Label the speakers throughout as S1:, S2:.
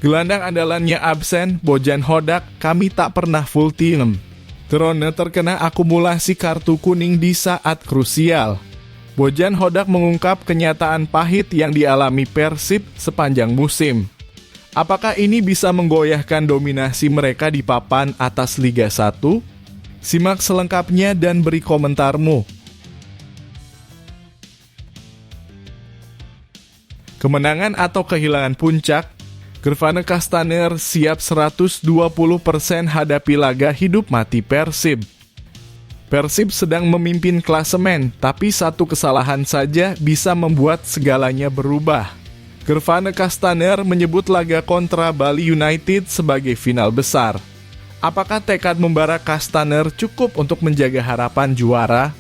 S1: Gelandang andalannya absen, Bojan Hodak, kami tak pernah full tim. Tirone terkena akumulasi kartu kuning di saat krusial. Bojan Hodak mengungkap kenyataan pahit yang dialami Persib sepanjang musim. Apakah ini bisa menggoyahkan dominasi mereka di papan atas Liga 1? Simak selengkapnya dan beri komentarmu. Kemenangan atau kehilangan puncak? Gervane Castaner siap 120% hadapi laga hidup mati Persib. Persib sedang memimpin klasemen, tapi satu kesalahan saja bisa membuat segalanya berubah. Gervane Castaner menyebut laga kontra Bali United sebagai final besar. Apakah tekad membara Castaner cukup untuk menjaga harapan juara?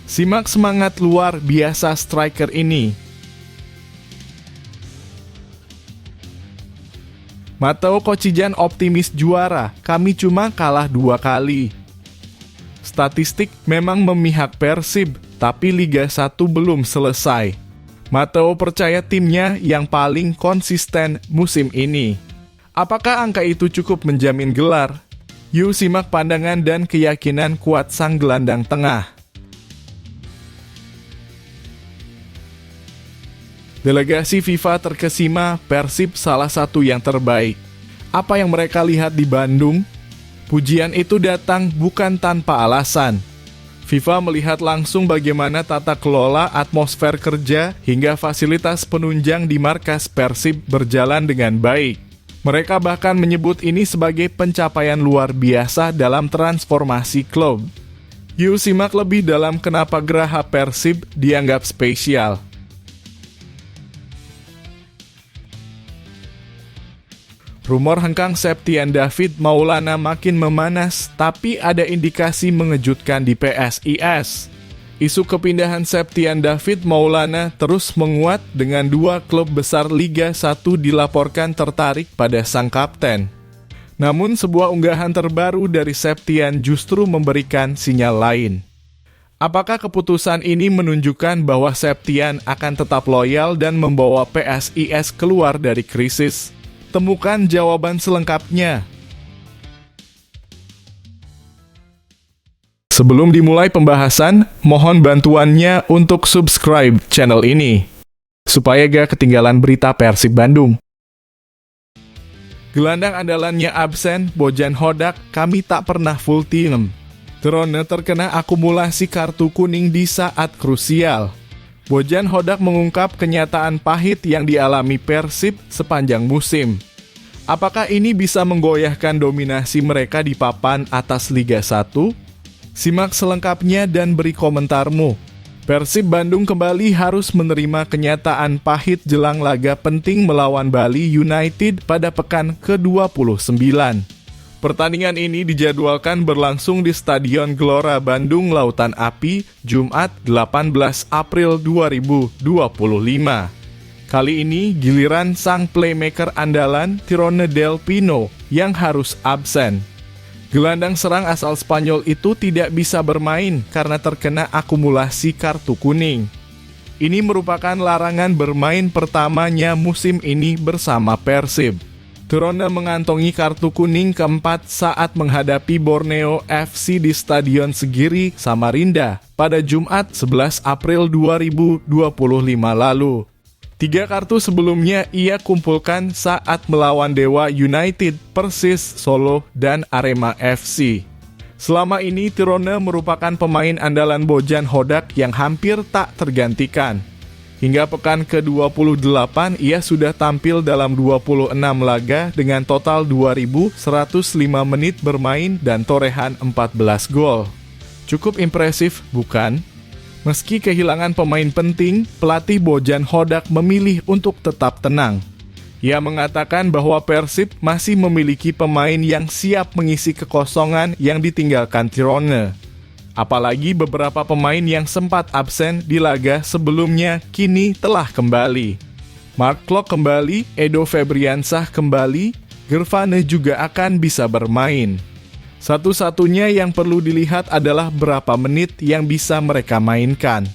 S1: Simak semangat luar biasa striker ini. Matteo Kocijan optimis juara, kami cuma kalah 2 kali. Statistik memang memihak Persib, tapi Liga 1 belum selesai. Matteo percaya timnya yang paling konsisten musim ini. Apakah angka itu cukup menjamin gelar? Yuk simak pandangan dan keyakinan kuat sang gelandang tengah. Delegasi FIFA terkesima, Persib salah satu yang terbaik. Apa yang mereka lihat di Bandung? Pujian itu datang bukan tanpa alasan. FIFA melihat langsung bagaimana tata kelola, atmosfer kerja, hingga fasilitas penunjang di markas Persib berjalan dengan baik. Mereka bahkan menyebut ini sebagai pencapaian luar biasa dalam transformasi klub. Yuk simak lebih dalam kenapa geraha Persib dianggap spesial. Rumor hengkang Septian David Maulana makin memanas, tapi ada indikasi mengejutkan di PSIS. Isu kepindahan Septian David Maulana terus menguat dengan 2 klub besar Liga 1 dilaporkan tertarik pada sang kapten. Namun sebuah unggahan terbaru dari Septian justru memberikan sinyal lain. Apakah keputusan ini menunjukkan bahwa Septian akan tetap loyal dan membawa PSIS keluar dari krisis? Temukan jawaban selengkapnya. Sebelum dimulai pembahasan, mohon bantuannya untuk subscribe channel ini, supaya gak ketinggalan berita Persib Bandung. Gelandang andalannya absen, Bojan Hodak, kami tak pernah full tim. Tirone terkena akumulasi kartu kuning di saat krusial. Bojan Hodak mengungkap kenyataan pahit yang dialami Persib sepanjang musim. Apakah ini bisa menggoyahkan dominasi mereka di papan atas Liga 1? Simak selengkapnya dan beri komentarmu. Persib Bandung kembali harus menerima kenyataan pahit jelang laga penting melawan Bali United pada pekan ke-29. Pertandingan ini dijadwalkan berlangsung di Stadion Gelora Bandung Lautan Api, Jumat 18 April 2025. Kali ini giliran sang playmaker andalan Tirone Del Pino yang harus absen. Gelandang serang asal Spanyol itu tidak bisa bermain karena terkena akumulasi kartu kuning. Ini merupakan larangan bermain pertamanya musim ini bersama Persib. Tirone mengantongi kartu kuning keempat saat menghadapi Borneo FC di Stadion Segiri, Samarinda pada Jumat 11 April 2025 lalu. 3 kartu sebelumnya ia kumpulkan saat melawan Dewa United, Persis Solo, dan Arema FC. Selama ini Tirone merupakan pemain andalan Bojan Hodak yang hampir tak tergantikan. Hingga pekan ke-28 ia sudah tampil dalam 26 laga dengan total 2.105 menit bermain dan torehan 14 gol. Cukup impresif, bukan? Meski kehilangan pemain penting, pelatih Bojan Hodak memilih untuk tetap tenang. Ia mengatakan bahwa Persib masih memiliki pemain yang siap mengisi kekosongan yang ditinggalkan Tirone. Apalagi beberapa pemain yang sempat absen di laga sebelumnya kini telah kembali. Mark Klok kembali, Edo Febriansah kembali, Gervane juga akan bisa bermain. Satu-satunya yang perlu dilihat adalah berapa menit yang bisa mereka mainkan.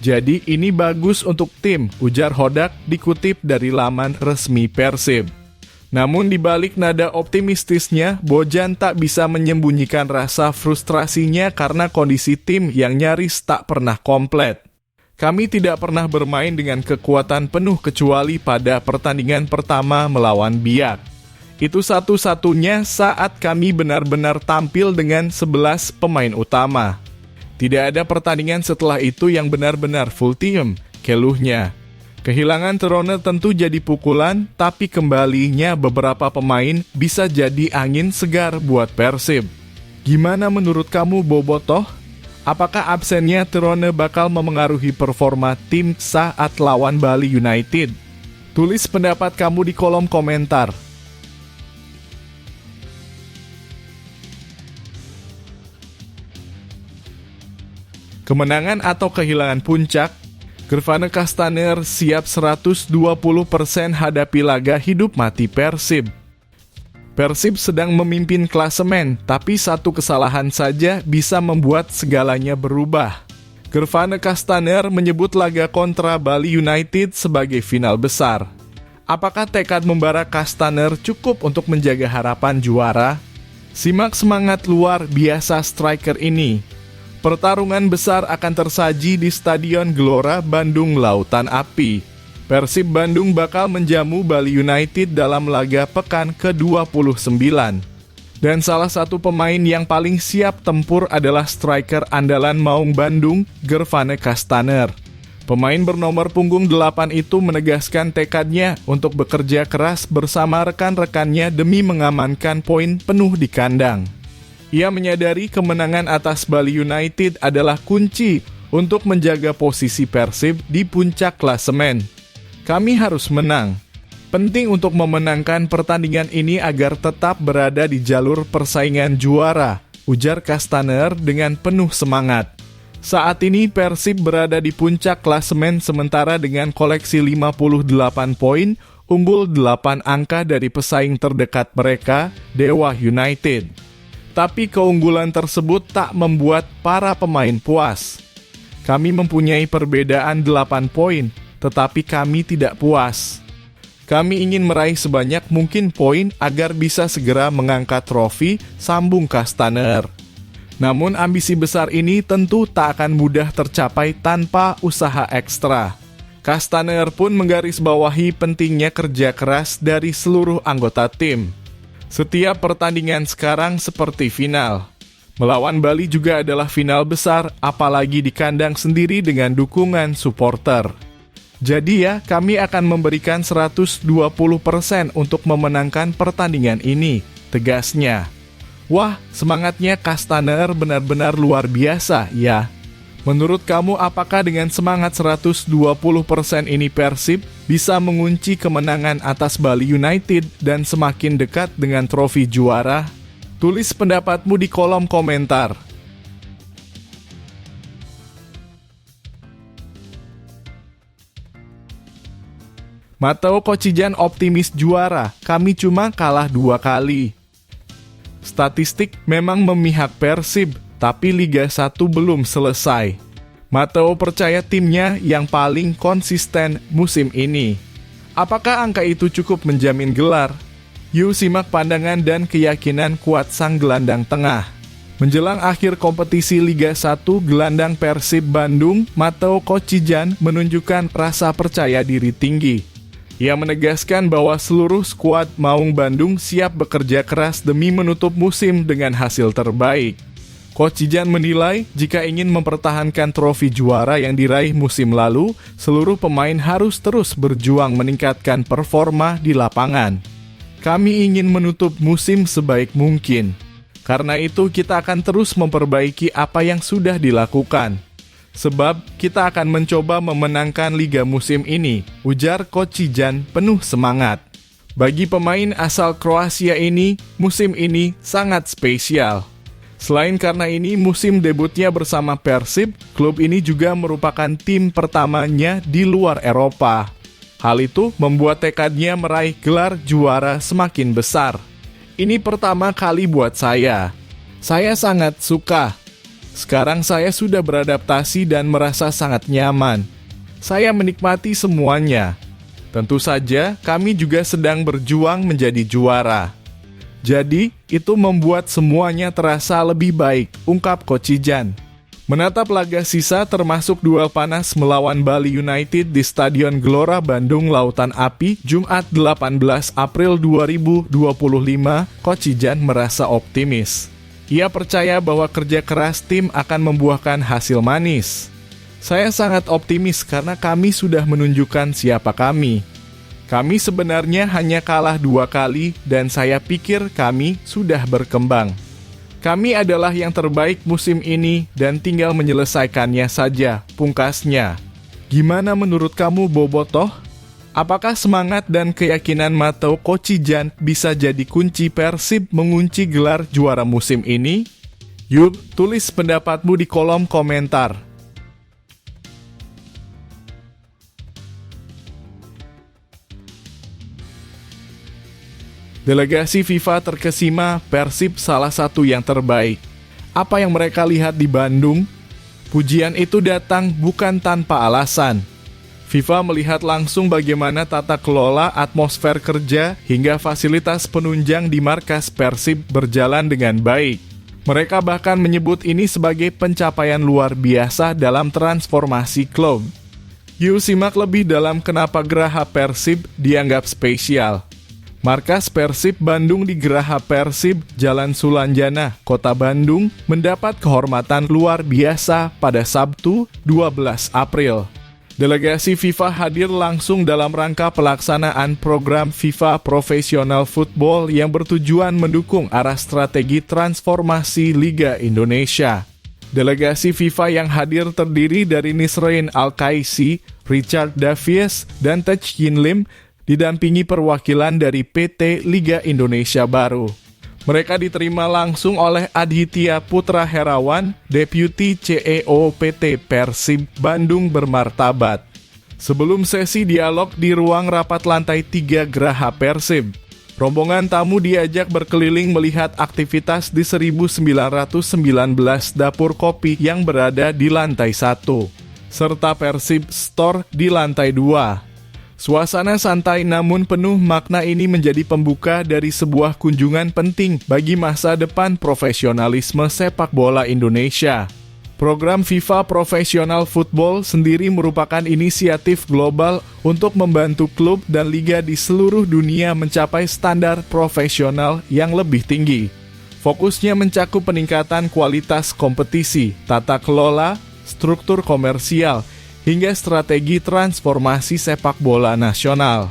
S1: Jadi ini bagus untuk tim, ujar Hodak dikutip dari laman resmi Persib. Namun di balik nada optimistisnya, Bojan tak bisa menyembunyikan rasa frustrasinya karena kondisi tim yang nyaris tak pernah komplit. Kami tidak pernah bermain dengan kekuatan penuh kecuali pada pertandingan pertama melawan Biak. Itu satu-satunya saat kami benar-benar tampil dengan 11 pemain utama. Tidak ada pertandingan setelah itu yang benar-benar full team, keluhnya. Kehilangan Trone tentu jadi pukulan, tapi kembalinya beberapa pemain bisa jadi angin segar buat Persib. Gimana menurut kamu, Bobotoh? Apakah absennya Trone bakal memengaruhi performa tim saat lawan Bali United? Tulis pendapat kamu di kolom komentar. Kemenangan atau kehilangan puncak? Gervane Castaner siap 120% hadapi laga hidup mati Persib. Persib sedang memimpin klasemen, tapi satu kesalahan saja bisa membuat segalanya berubah. Gervane Castaner menyebut laga kontra Bali United sebagai final besar. Apakah tekad membara Castaner cukup untuk menjaga harapan juara? Simak semangat luar biasa striker ini. Pertarungan besar akan tersaji di Stadion Gelora Bandung Lautan Api. Persib Bandung bakal menjamu Bali United dalam laga pekan ke-29. Dan salah satu pemain yang paling siap tempur adalah striker andalan Maung Bandung, Gervane Castaner. Pemain bernomor punggung 8 itu menegaskan tekadnya untuk bekerja keras bersama rekan-rekannya demi mengamankan poin penuh di kandang. Ia menyadari kemenangan atas Bali United adalah kunci untuk menjaga posisi Persib di puncak klasemen. Kami harus menang. Penting untuk memenangkan pertandingan ini agar tetap berada di jalur persaingan juara, ujar Castaner dengan penuh semangat. Saat ini Persib berada di puncak klasemen sementara dengan koleksi 58 poin, unggul 8 angka dari pesaing terdekat mereka, Dewa United. Tapi keunggulan tersebut tak membuat para pemain puas. Kami mempunyai perbedaan 8 poin, tetapi kami tidak puas. Kami ingin meraih sebanyak mungkin poin agar bisa segera mengangkat trofi, sambung Castaner. Namun ambisi besar ini tentu tak akan mudah tercapai tanpa usaha ekstra. Castaner pun menggarisbawahi pentingnya kerja keras dari seluruh anggota tim. Setiap pertandingan sekarang seperti final. Melawan Bali juga adalah final besar, apalagi di kandang sendiri dengan dukungan supporter. Jadi ya, kami akan memberikan 120% untuk memenangkan pertandingan ini, tegasnya. Wah, semangatnya Castaner benar-benar luar biasa, ya. Menurut kamu, apakah dengan semangat 120% ini Persib bisa mengunci kemenangan atas Bali United dan semakin dekat dengan trofi juara? Tulis pendapatmu di kolom komentar. Matteo Kocijan optimis juara, kami cuma kalah 2 kali. Statistik memang memihak Persib, tapi Liga 1 belum selesai. Matteo percaya timnya yang paling konsisten musim ini. Apakah angka itu cukup menjamin gelar? Yuk simak pandangan dan keyakinan kuat sang gelandang tengah. Menjelang akhir kompetisi Liga 1 gelandang Persib Bandung, Matteo Kocijan menunjukkan rasa percaya diri tinggi. Ia menegaskan bahwa seluruh skuad Maung Bandung siap bekerja keras demi menutup musim dengan hasil terbaik. Kocijan menilai jika ingin mempertahankan trofi juara yang diraih musim lalu, seluruh pemain harus terus berjuang meningkatkan performa di lapangan. Kami ingin menutup musim sebaik mungkin. Karena itu kita akan terus memperbaiki apa yang sudah dilakukan. Sebab kita akan mencoba memenangkan liga musim ini, ujar Kocijan penuh semangat. Bagi pemain asal Kroasia ini, musim ini sangat spesial. Selain karena ini musim debutnya bersama Persib, klub ini juga merupakan tim pertamanya di luar Eropa. Hal itu membuat tekadnya meraih gelar juara semakin besar. Ini pertama kali buat saya. Saya sangat suka. Sekarang saya sudah beradaptasi dan merasa sangat nyaman. Saya menikmati semuanya. Tentu saja, kami juga sedang berjuang menjadi juara. Jadi, itu membuat semuanya terasa lebih baik, ungkap Coach Jan. Menatap laga sisa termasuk duel panas melawan Bali United di Stadion Gelora Bandung Lautan Api, Jumat 18 April 2025, Coach Jan merasa optimis. Ia percaya bahwa kerja keras tim akan membuahkan hasil manis. Saya sangat optimis karena kami sudah menunjukkan siapa kami. Kami sebenarnya hanya kalah 2 kali dan saya pikir kami sudah berkembang. Kami adalah yang terbaik musim ini dan tinggal menyelesaikannya saja, pungkasnya. Gimana menurut kamu, Bobotoh? Apakah semangat dan keyakinan Mateo Coach Jan bisa jadi kunci Persib mengunci gelar juara musim ini? Yuk, tulis pendapatmu di kolom komentar. Delegasi FIFA terkesima, Persib salah satu yang terbaik. Apa yang mereka lihat di Bandung? Pujian itu datang bukan tanpa alasan. FIFA melihat langsung bagaimana tata kelola, atmosfer kerja, hingga fasilitas penunjang di markas Persib berjalan dengan baik. Mereka bahkan menyebut ini sebagai pencapaian luar biasa dalam transformasi klub. Yuk simak lebih dalam kenapa Geraha Persib dianggap spesial. Markas Persib Bandung di Geraha Persib, Jalan Sulanjana, Kota Bandung, mendapat kehormatan luar biasa pada Sabtu, 12 April. Delegasi FIFA hadir langsung dalam rangka pelaksanaan program FIFA Professional Football yang bertujuan mendukung arah strategi transformasi Liga Indonesia. Delegasi FIFA yang hadir terdiri dari Nisroin Al-Kaisi, Richard Davies, dan Tech Yin Lim, didampingi perwakilan dari PT Liga Indonesia Baru. Mereka diterima langsung oleh Aditya Putra Herawan, Deputi CEO PT Persib Bandung Bermartabat. Sebelum sesi dialog di ruang rapat lantai 3 Geraha Persib, rombongan tamu diajak berkeliling melihat aktivitas di 1919 dapur kopi yang berada di lantai 1, serta Persib Store di lantai 2. Suasana santai namun penuh makna ini menjadi pembuka dari sebuah kunjungan penting bagi masa depan profesionalisme sepak bola Indonesia. Program FIFA Professional Football sendiri merupakan inisiatif global untuk membantu klub dan liga di seluruh dunia mencapai standar profesional yang lebih tinggi. Fokusnya mencakup peningkatan kualitas kompetisi, tata kelola, struktur komersial, hingga strategi transformasi sepak bola nasional.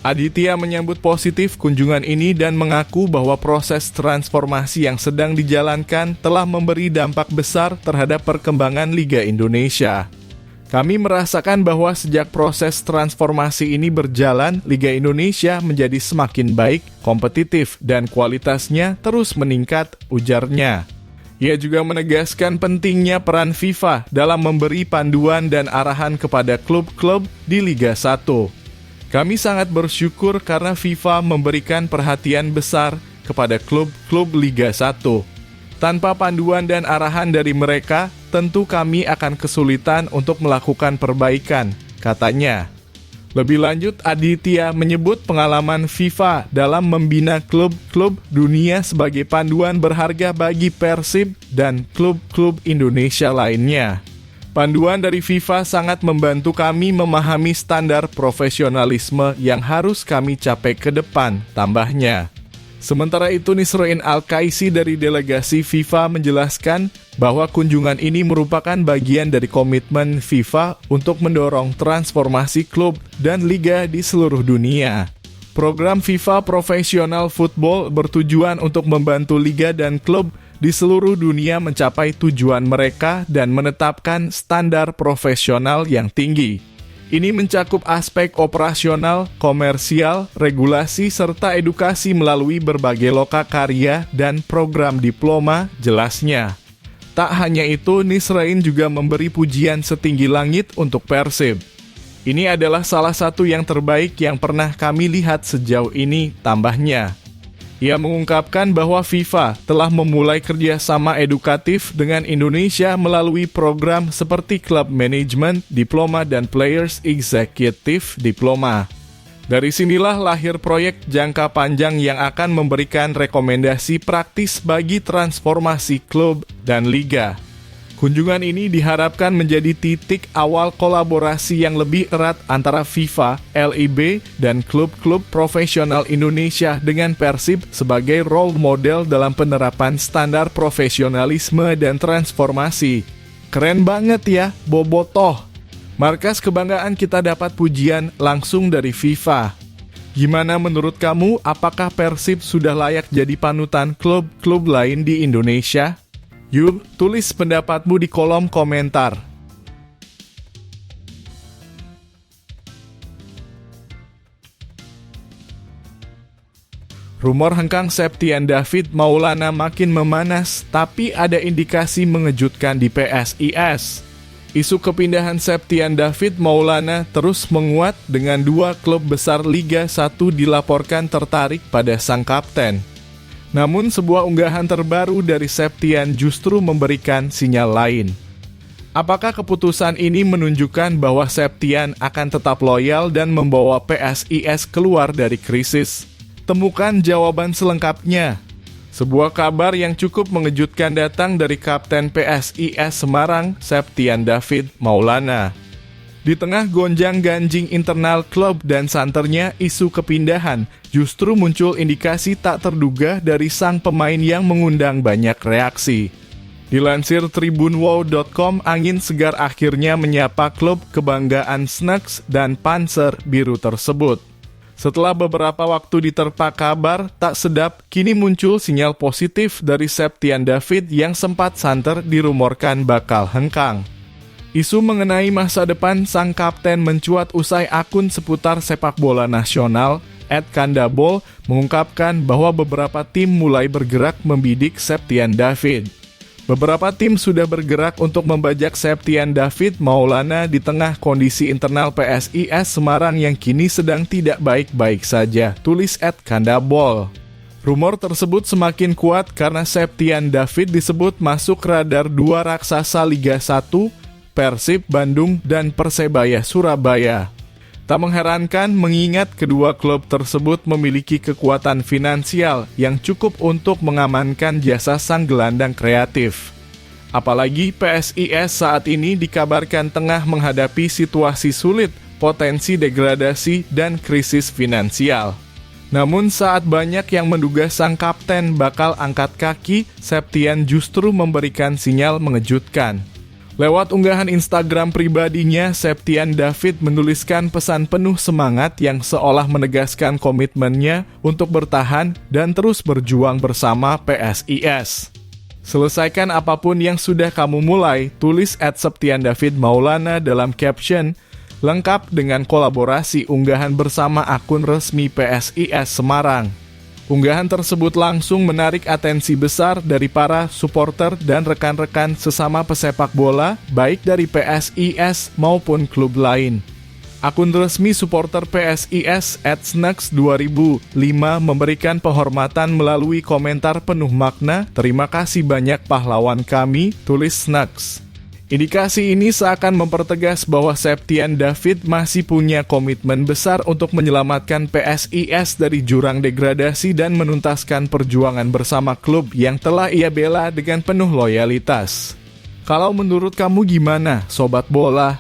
S1: Aditya menyambut positif kunjungan ini dan mengaku bahwa proses transformasi yang sedang dijalankan telah memberi dampak besar terhadap perkembangan Liga Indonesia. Kami merasakan bahwa sejak proses transformasi ini berjalan, Liga Indonesia menjadi semakin baik, kompetitif, dan kualitasnya terus meningkat, ujarnya. Ia juga menegaskan pentingnya peran FIFA dalam memberi panduan dan arahan kepada klub-klub di Liga 1. Kami sangat bersyukur karena FIFA memberikan perhatian besar kepada klub-klub Liga 1. Tanpa panduan dan arahan dari mereka, tentu kami akan kesulitan untuk melakukan perbaikan, katanya. Lebih lanjut, Aditya menyebut pengalaman FIFA dalam membina klub-klub dunia sebagai panduan berharga bagi Persib dan klub-klub Indonesia lainnya. Panduan dari FIFA sangat membantu kami memahami standar profesionalisme yang harus kami capai ke depan, tambahnya. Sementara itu, Nisroin Al-Kaisi dari delegasi FIFA menjelaskan bahwa kunjungan ini merupakan bagian dari komitmen FIFA untuk mendorong transformasi klub dan liga di seluruh dunia. Program FIFA Professional Football bertujuan untuk membantu liga dan klub di seluruh dunia mencapai tujuan mereka dan menetapkan standar profesional yang tinggi. Ini mencakup aspek operasional, komersial, regulasi, serta edukasi melalui berbagai lokakarya dan program diploma, jelasnya. Tak hanya itu, Nisrain juga memberi pujian setinggi langit untuk Persib. Ini adalah salah satu yang terbaik yang pernah kami lihat sejauh ini, tambahnya. Ia mengungkapkan bahwa FIFA telah memulai kerjasama edukatif dengan Indonesia melalui program seperti Club Management, Diploma, dan Players Executive Diploma. Dari sinilah lahir proyek jangka panjang yang akan memberikan rekomendasi praktis bagi transformasi klub dan liga. Kunjungan ini diharapkan menjadi titik awal kolaborasi yang lebih erat antara FIFA, LIB, dan klub-klub profesional Indonesia dengan Persib sebagai role model dalam penerapan standar profesionalisme dan transformasi. Keren banget ya, Bobotoh! Markas kebanggaan kita dapat pujian langsung dari FIFA. Gimana menurut kamu, apakah Persib sudah layak jadi panutan klub-klub lain di Indonesia? Yuk, tulis pendapatmu di kolom komentar. Rumor hengkang Septian David Maulana makin memanas, tapi ada indikasi mengejutkan di PSIS. Isu kepindahan Septian David Maulana terus menguat dengan dua klub besar Liga 1 dilaporkan tertarik pada sang kapten. Namun sebuah unggahan terbaru dari Septian justru memberikan sinyal lain. Apakah keputusan ini menunjukkan bahwa Septian akan tetap loyal dan membawa PSIS keluar dari krisis? Temukan jawaban selengkapnya. Sebuah kabar yang cukup mengejutkan datang dari Kapten PSIS Semarang, Septian David Maulana. Di tengah gonjang-ganjing internal klub dan santernya isu kepindahan, justru muncul indikasi tak terduga dari sang pemain yang mengundang banyak reaksi. Dilansir tribunwow.com, angin segar akhirnya menyapa klub kebanggaan Snacks dan Panzer Biru tersebut. Setelah beberapa waktu diterpa kabar tak sedap, kini muncul sinyal positif dari Septian David yang sempat santer dirumorkan bakal hengkang. Isu mengenai masa depan sang kapten mencuat usai akun seputar sepak bola nasional, @kandabol, mengungkapkan bahwa beberapa tim mulai bergerak membidik Septian David. Beberapa tim sudah bergerak untuk membajak Septian David Maulana di tengah kondisi internal PSIS Semarang yang kini sedang tidak baik-baik saja, tulis @kandabol. Rumor tersebut semakin kuat karena Septian David disebut masuk radar dua raksasa Liga 1, Persib Bandung dan Persebaya Surabaya. Tak mengherankan mengingat kedua klub tersebut memiliki kekuatan finansial yang cukup untuk mengamankan jasa sang gelandang kreatif. Apalagi PSIS saat ini dikabarkan tengah menghadapi situasi sulit, potensi degradasi, dan krisis finansial. Namun saat banyak yang menduga sang kapten bakal angkat kaki, Septian justru memberikan sinyal mengejutkan. Lewat unggahan Instagram pribadinya, Septian David menuliskan pesan penuh semangat yang seolah menegaskan komitmennya untuk bertahan dan terus berjuang bersama PSIS. Selesaikan apapun yang sudah kamu mulai, tulis @Septian David Maulana dalam caption, lengkap dengan kolaborasi unggahan bersama akun resmi PSIS Semarang. Unggahan tersebut langsung menarik atensi besar dari para supporter dan rekan-rekan sesama pesepak bola, baik dari PSIS maupun klub lain. Akun resmi supporter PSIS @snacks2005 memberikan penghormatan melalui komentar penuh makna, "Terima kasih banyak pahlawan kami," tulis Snacks. Indikasi ini seakan mempertegas bahwa Septian David masih punya komitmen besar untuk menyelamatkan PSIS dari jurang degradasi dan menuntaskan perjuangan bersama klub yang telah ia bela dengan penuh loyalitas. Kalau menurut kamu gimana, Sobat Bola?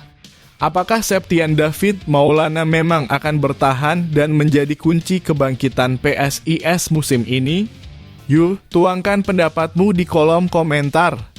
S1: Apakah Septian David Maulana memang akan bertahan dan menjadi kunci kebangkitan PSIS musim ini? Yuk, tuangkan pendapatmu di kolom komentar.